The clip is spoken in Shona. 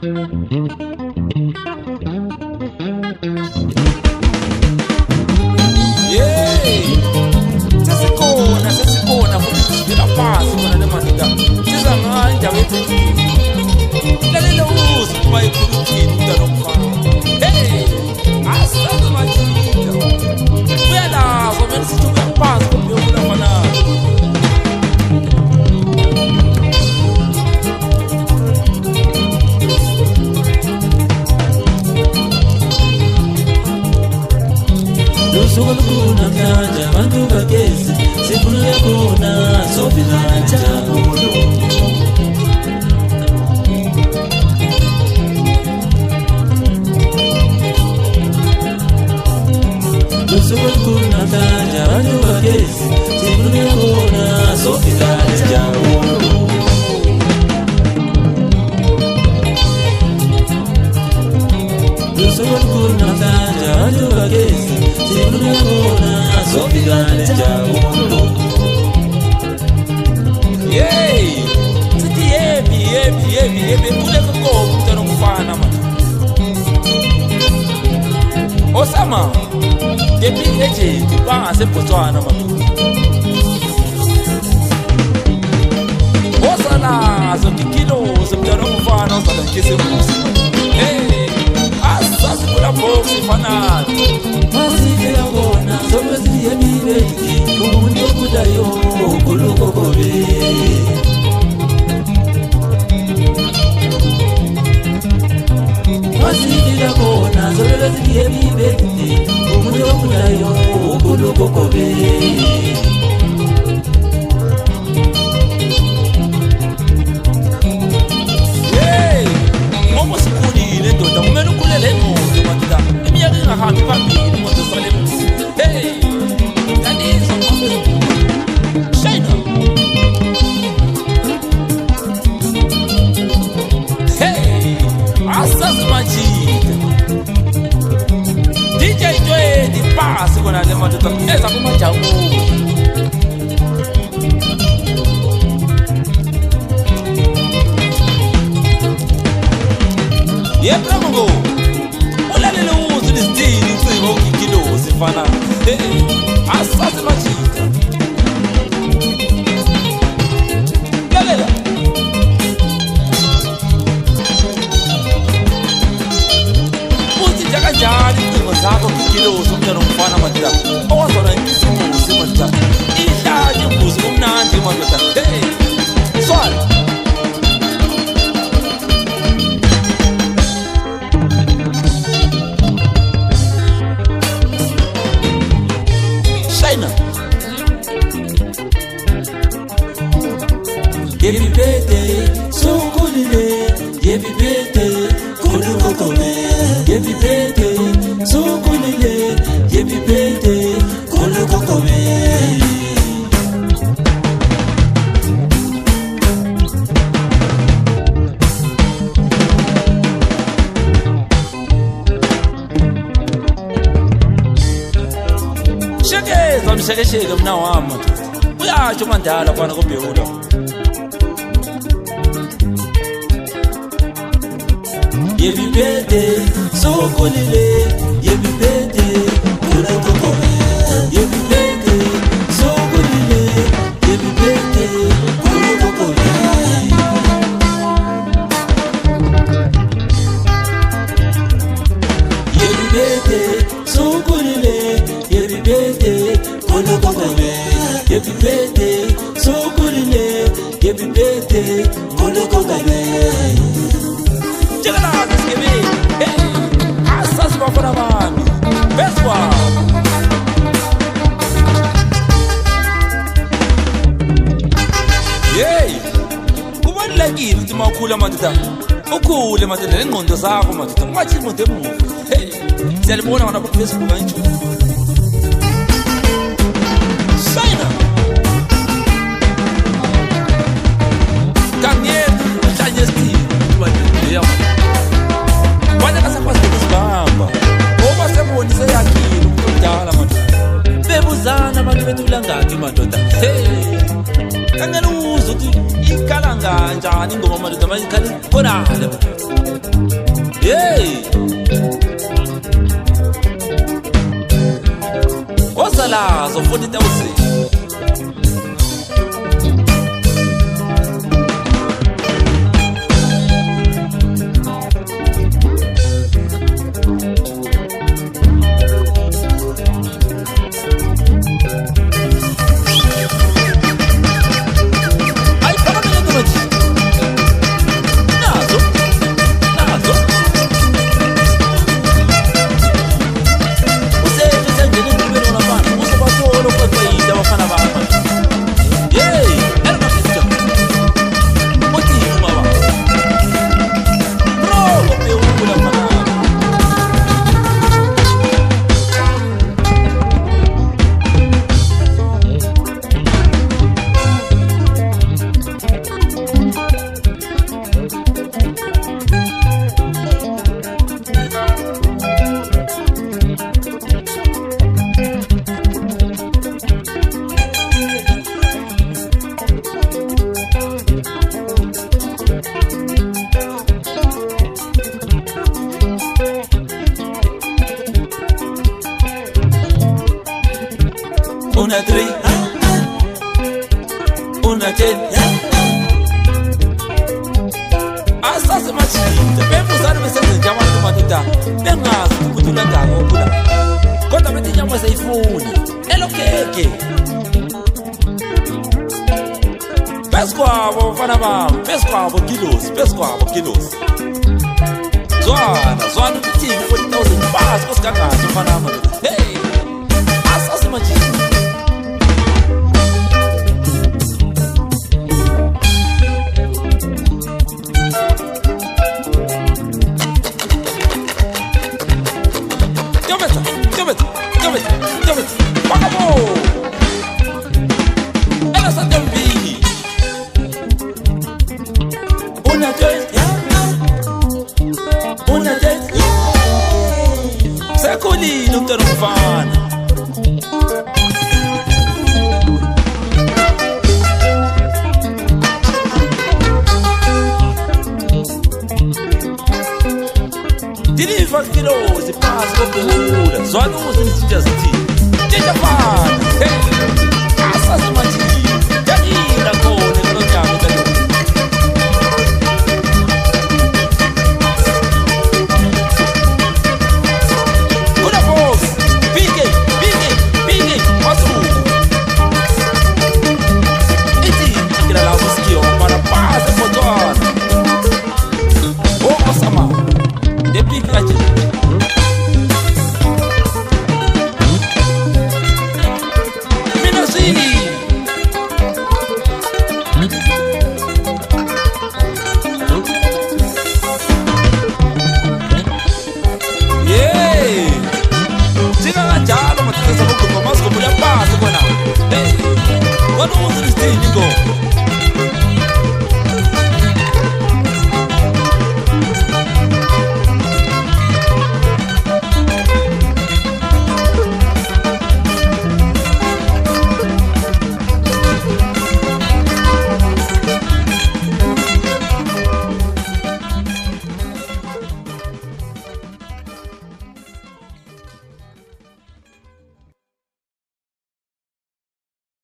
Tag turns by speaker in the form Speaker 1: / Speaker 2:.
Speaker 1: Sesikona futhi sivela phansi khona lemadida siza ngayo indawo ethekile lalela uze kuba ikhulukhini umntwana omfana asaze majida uyalazo mina sithi uya phansi kumbe fana
Speaker 2: Lusuku lukuna mhlanje abantu bagezi sifuna khona sofika njalo Lusuku lukuna mhlanje abantu bagezi sifuna khona sofika njalo Lusuku lukuna mhlanje abantu bagezi
Speaker 1: Yey, sithi yebi kuleke komo umntwana omfana manje. Osama, deputy agent bangase Botswana manje. Osala zokikilo umntwana omfana osala ngesemusi. Hey, asasi kula box fanati.
Speaker 2: Masifika kona sokwezi yemibeki umuntu okudayo ukulukokobe Masifika kona sokwezi yemibeki umuntu okudayo ukulukokobe
Speaker 1: Hey, ngoba sikhulile ndoda kumele ukhulele ngqondo madida iminyaka ingahambi phambili ngoba sale Hey, that is China. Hey, asazi majida. DJ Joe di pass kona le madoda eza kumajamu. Yebramongo. Ulalele uzu lisdini uciko ukikilo sifana. Hey, asazi majida. Lalela. Uthi njakanjani icingo zakho ukikilo umntwana omfana madida. Owazona isimusi madida. Ihlathi imbuzi kumnandi madida. Hey, swala.
Speaker 2: Happy birthday, so kulile. Happy birthday, kulukokome. Happy birthday, so kulile. Happy birthday, kulukokome.
Speaker 1: Shekeza mshekesheke mna wami. Uyasho mandala kwana kubhewula.
Speaker 2: Happy birthday, so kulile. Happy birthday, kulukokome. Happy birthday, so kulile. Happy birthday, kulukokome. Happy birthday, so kulile. Happy birthday, kulukokome. Happy birthday, so kulile. Happy birthday, kulukokome.
Speaker 1: Chegala skebe. Hey, asas bafana bami. Beswa. Hey, kubalulekile ukuthi mawukhula madoda. Ukhule madoda lengqondo zakho madoda. Ungathi ingqondo emuva. Hey, siyalibona ngana ku Facebook kanje. China. Kanyeni mhlanje sithi kubalulekile. Wena kasakwazi ukuzibamba. Ngoba sebonise yakile umdala madoda. Bebuzana abantu bethula ngaki madoda. Hey. Kangena uzo ukuthi ikala kanjani ingoma madoda manje khani konale. Hey. Osalazo 40,000. Una 3, una 10. Asase machita, bemuzana besenze njabantu madoda. Bengazi ukuthi ulandako ophula. Kodwa bethi inyama seyifuna. Elokeke. Peskwabo mfana bami, peskwabo kilos. Zwana ukuthi 40,000 bas kosikangani mfana bami. Hey! Asase machita. Give it. Vamos! Ela só tem Una 10. Secoli, não tem fana. Deliver kilos e passa com pura. Só não usa esse dia assim. Deixa para.